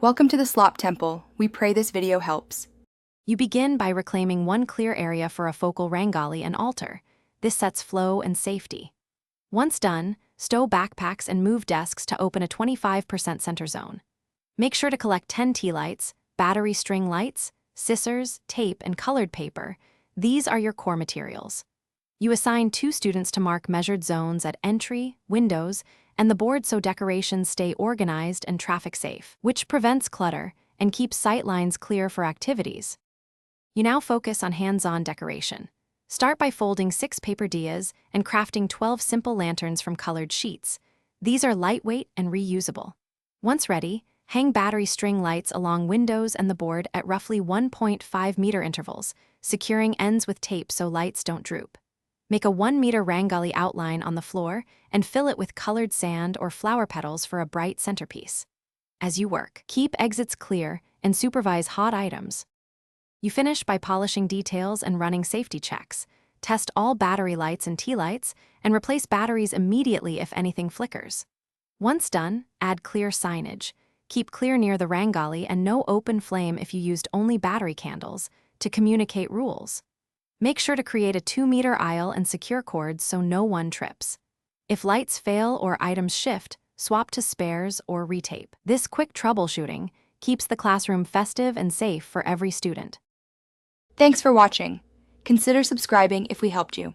Welcome to the Slop Temple. We pray this video helps. You begin by reclaiming one clear area for a focal rangali and altar. This sets flow and safety. Once done, stow backpacks and move desks to open a 25% center zone. Make sure to collect 10 tea lights, battery string lights, scissors, tape, and colored paper. These are your core materials. You assign 2 students to mark measured zones at entry, windows, and the board so decorations stay organized and traffic safe, which prevents clutter and keeps sight lines clear for activities. You now focus on hands-on decoration. Start by folding 6 paper diyas and crafting 12 simple lanterns from colored sheets. These are lightweight and reusable. Once ready, hang battery string lights along windows and the board at roughly 1.5 meter intervals, securing ends with tape so lights don't droop. Make a 1 meter rangali outline on the floor and fill it with colored sand or flower petals for a bright centerpiece. As you work, keep exits clear and supervise hot items. You finish by polishing details and running safety checks. Test all battery lights and tea lights and replace batteries immediately if anything flickers. Once done, add clear signage. Keep clear near the rangali and no open flame if you used only battery candles to communicate rules. Make sure to create a 2-meter aisle and secure cords so no one trips. If lights fail or items shift, swap to spares or retape. This quick troubleshooting keeps the classroom festive and safe for every student. Thanks for watching. Consider subscribing if we helped you.